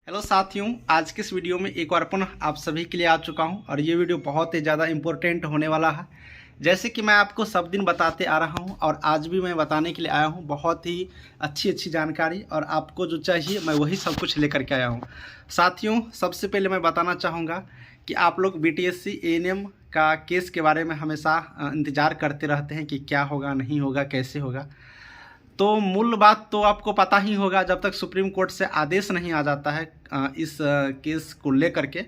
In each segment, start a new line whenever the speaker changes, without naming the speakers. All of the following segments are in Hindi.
हेलो साथियों, आज के इस वीडियो में एक बार पुनः आप सभी के लिए आ चुका हूं और ये वीडियो बहुत ही ज़्यादा इम्पोर्टेंट होने वाला है। जैसे कि मैं आपको सब दिन बताते आ रहा हूं और आज भी मैं बताने के लिए आया हूं बहुत ही अच्छी जानकारी, और आपको जो चाहिए मैं वही सब कुछ लेकर के आया हूं। साथियों, सबसे पहले मैं बताना चाहूँगा कि आप लोग बीटीएससी एएनएम का केस के बारे में हमेशा इंतज़ार करते रहते हैं कि क्या होगा, नहीं होगा, कैसे होगा। तो मूल बात तो आपको पता ही होगा, जब तक सुप्रीम कोर्ट से आदेश नहीं आ जाता है इस केस को लेकर के,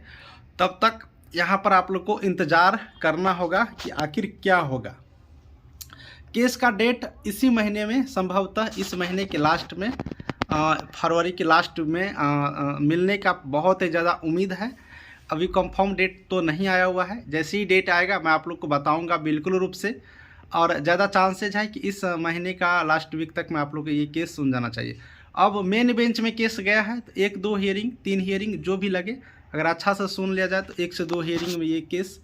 तब तक यहाँ पर आप लोग को इंतज़ार करना होगा कि आखिर क्या होगा। केस का डेट इसी महीने में, संभवतः इस महीने के लास्ट में, फरवरी के लास्ट में मिलने का बहुत ही ज़्यादा उम्मीद है। अभी कंफर्म डेट तो नहीं आया हुआ है। जैसे ही डेट आएगा मैं आप लोग को बताऊंगा बिल्कुल रूप से, और ज़्यादा चांसेज है कि इस महीने का लास्ट वीक तक में आप लोग को ये केस सुन जाना चाहिए। अब मेन बेंच में केस गया है तो 1-2 हियरिंग, 3 हियरिंग जो भी लगे, अगर अच्छा से सुन लिया जाए तो 1 से 2 हियरिंग में ये केस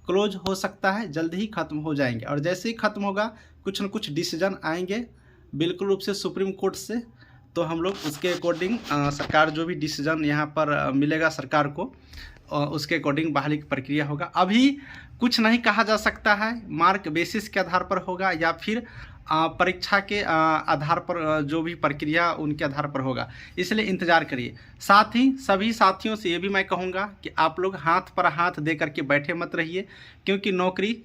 क्लोज हो सकता है, जल्द ही ख़त्म हो जाएंगे। और जैसे ही ख़त्म होगा कुछ न कुछ डिसीजन आएंगे बिल्कुल रूप से सुप्रीम कोर्ट से, तो हम लोग उसके अकॉर्डिंग सरकार जो भी डिसीजन यहाँ पर मिलेगा सरकार को, उसके अकॉर्डिंग बहाली की प्रक्रिया होगा। अभी कुछ नहीं कहा जा सकता है, मार्क बेसिस के आधार पर होगा या फिर परीक्षा के आधार पर जो भी प्रक्रिया उनके आधार पर होगा, इसलिए इंतज़ार करिए। साथ ही सभी साथियों से ये भी मैं कहूँगा कि आप लोग हाथ पर हाथ दे करके बैठे मत रहिए, क्योंकि नौकरी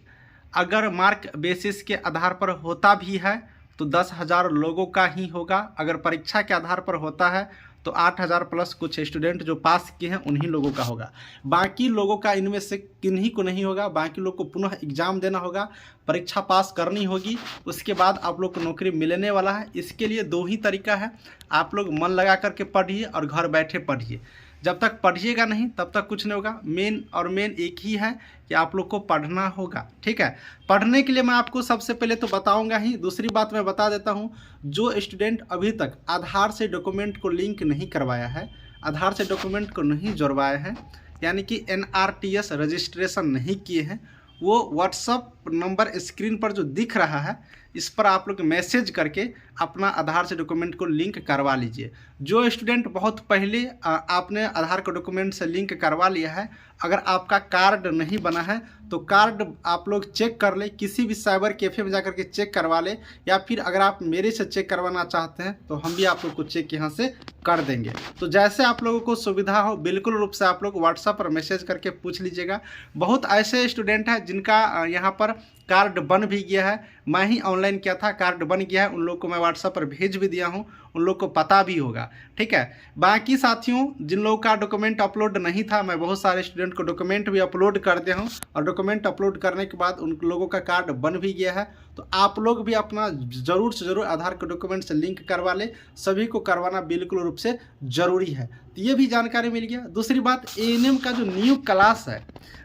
अगर मार्क बेसिस के आधार पर होता भी है तो 10,000 लोगों का ही होगा। अगर परीक्षा के आधार पर होता है तो 8,000 प्लस कुछ स्टूडेंट जो पास किए हैं उन्हीं लोगों का होगा। बाकी लोगों का इनमें से किन्हीं को नहीं होगा। बाकी लोग को पुनः एग्ज़ाम देना होगा, परीक्षा पास करनी होगी, उसके बाद आप लोग को नौकरी मिलने वाला है। इसके लिए 2 ही तरीका है, आप लोग मन लगा करके पढ़िए और घर बैठे पढ़िए। जब तक पढ़िएगा नहीं तब तक कुछ नहीं होगा। मेन एक ही है कि आप लोग को पढ़ना होगा, ठीक है। पढ़ने के लिए मैं आपको सबसे पहले तो बताऊंगा ही। दूसरी बात मैं बता देता हूं, जो स्टूडेंट अभी तक आधार से डॉक्यूमेंट को लिंक नहीं करवाया है, आधार से डॉक्यूमेंट को नहीं जोड़वाया है, यानी कि NRTS रजिस्ट्रेशन नहीं किए हैं, वो व्हाट्सअप नंबर स्क्रीन पर जो दिख रहा है इस पर आप लोग मैसेज करके अपना आधार से डॉक्यूमेंट को लिंक करवा लीजिए। जो स्टूडेंट बहुत पहले आपने आधार का डॉक्यूमेंट से लिंक करवा लिया है, अगर आपका कार्ड नहीं बना है तो कार्ड आप लोग चेक कर ले, किसी भी साइबर कैफ़े में जाकर के चेक करवा ले, या फिर अगर आप मेरे से चेक करवाना चाहते हैं तो हम भी आप लोग को चेक यहाँ से कर देंगे। तो जैसे आप लोगों को सुविधा हो बिल्कुल रूप से आप लोग व्हाट्सएप पर मैसेज करके पूछ लीजिएगा। बहुत ऐसे स्टूडेंट हैं जिनका यहाँ पर कार्ड बन भी गया है, मैं ही ऑनलाइन किया था, कार्ड बन गया है, उन लोग को मैं व्हाट्सएप पर भेज भी दिया हूँ, उन लोग को पता भी होगा, ठीक है। बाकी साथियों जिन लोगों का डॉक्यूमेंट अपलोड नहीं था, मैं बहुत सारे स्टूडेंट को डॉक्यूमेंट भी अपलोड कर दिया हूँ, और डॉक्यूमेंट अपलोड करने के बाद उन लोगों का कार्ड बन भी गया है। तो आप लोग भी अपना ज़रूर से ज़रूर आधार के डॉक्यूमेंट से लिंक करवा ले, सभी को करवाना बिल्कुल रूप से ज़रूरी है। तो ये भी जानकारी मिल गया। दूसरी बात, एएनएम का जो न्यू क्लास है,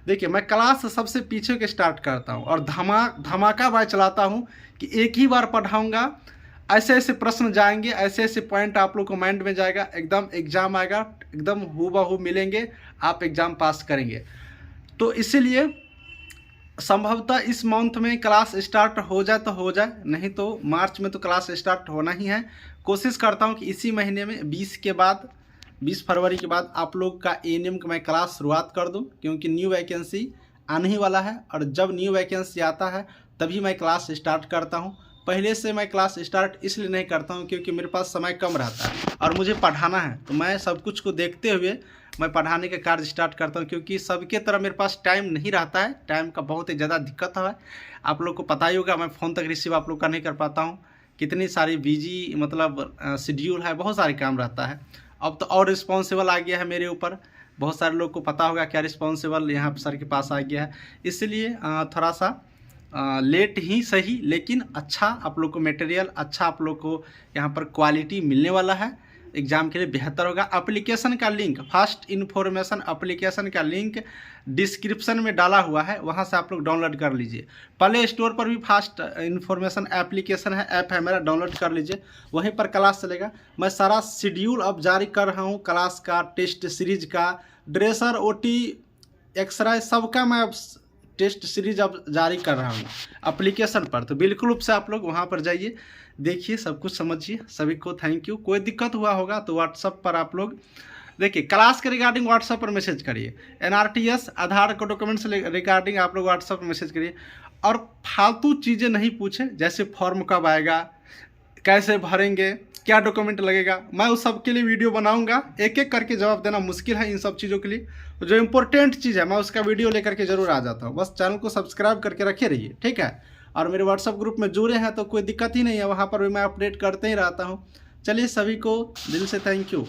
देखिए मैं क्लास सबसे पीछे के स्टार्ट करता हूँ और धमाका मैं चलाता हूँ कि एक ही बार पढ़ाऊँगा, ऐसे ऐसे प्रश्न जाएंगे, ऐसे ऐसे पॉइंट आप लोग को माइंड में जाएगा, एकदम एग्जाम आएगा, एकदम हूबहू मिलेंगे, आप एग्ज़ाम पास करेंगे। तो इसीलिए संभवतः इस मंथ में क्लास स्टार्ट हो जाए तो हो जाए, नहीं तो मार्च में तो क्लास स्टार्ट होना ही है। कोशिश करता हूँ कि इसी महीने में 20 फरवरी के बाद आप लोग का एएनएम का मैं क्लास शुरुआत कर दूं, क्योंकि न्यू वैकेंसी आने ही वाला है, और जब न्यू वैकेंसी आता है तभी मैं क्लास स्टार्ट करता हूं। पहले से मैं क्लास स्टार्ट इसलिए नहीं करता हूं क्योंकि मेरे पास समय कम रहता है और मुझे पढ़ाना है, तो मैं सब कुछ को देखते हुए मैं पढ़ाने के कार्य स्टार्ट करता हूं, क्योंकि सबके तरह मेरे पास टाइम नहीं रहता है, टाइम का बहुत ही ज़्यादा दिक्कत है। आप लोग को पता ही होगा, मैं फ़ोन तक रिसीव आप लोग का नहीं कर पाता हूँ, कितनी सारी बिजी मतलब शेड्यूल है, बहुत सारे काम रहता है। अब तो और रिस्पॉन्सिबल आ गया है मेरे ऊपर, बहुत सारे लोग को पता होगा क्या रिस्पॉन्सिबल यहाँ सर के पास आ गया है, इसलिए थोड़ा सा लेट ही सही, लेकिन अच्छा आप लोग को मटेरियल, अच्छा आप लोग को यहाँ पर क्वालिटी मिलने वाला है, एग्ज़ाम के लिए बेहतर होगा। एप्लीकेशन का लिंक, फास्ट इन्फॉर्मेशन एप्लीकेशन का लिंक डिस्क्रिप्शन में डाला हुआ है, वहाँ से आप लोग डाउनलोड कर लीजिए। प्ले स्टोर पर भी फास्ट इन्फॉर्मेशन एप्लीकेशन है, ऐप है मेरा, डाउनलोड कर लीजिए, वहीं पर क्लास चलेगा। मैं सारा शेड्यूल अब जारी कर रहा हूँ, क्लास का, टेस्ट सीरीज का, ड्रेसर, ओटी, एक्सरे, सबका मैं अब टेस्ट सीरीज अब जारी कर रहा हूँ एप्लीकेशन पर। तो बिल्कुल रूप से आप लोग वहाँ पर जाइए, देखिए, सब कुछ समझिए। सभी को थैंक यू। कोई दिक्कत हुआ होगा तो व्हाट्सएप पर आप लोग देखिए क्लास के रिगार्डिंग व्हाट्सएप पर मैसेज करिए, NRTS आधार को डॉक्यूमेंट्स रिगार्डिंग आप लोग व्हाट्सएप पर मैसेज करिए, और फालतू चीज़ें नहीं पूछें, जैसे फॉर्म कब आएगा, कैसे भरेंगे, क्या डॉक्यूमेंट लगेगा। मैं उस सब के लिए वीडियो बनाऊंगा, एक एक करके जवाब देना मुश्किल है इन सब चीज़ों के लिए। जो इंपॉर्टेंट चीज़ है मैं उसका वीडियो लेकर के जरूर आ जाता हूँ। बस चैनल को सब्सक्राइब करके रखे रहिए, ठीक है। और मेरे व्हाट्सएप ग्रुप में जुड़े हैं तो कोई दिक्कत ही नहीं है, वहाँ पर भी मैं अपडेट करते ही रहता हूँ। चलिए सभी को दिल से थैंक यू।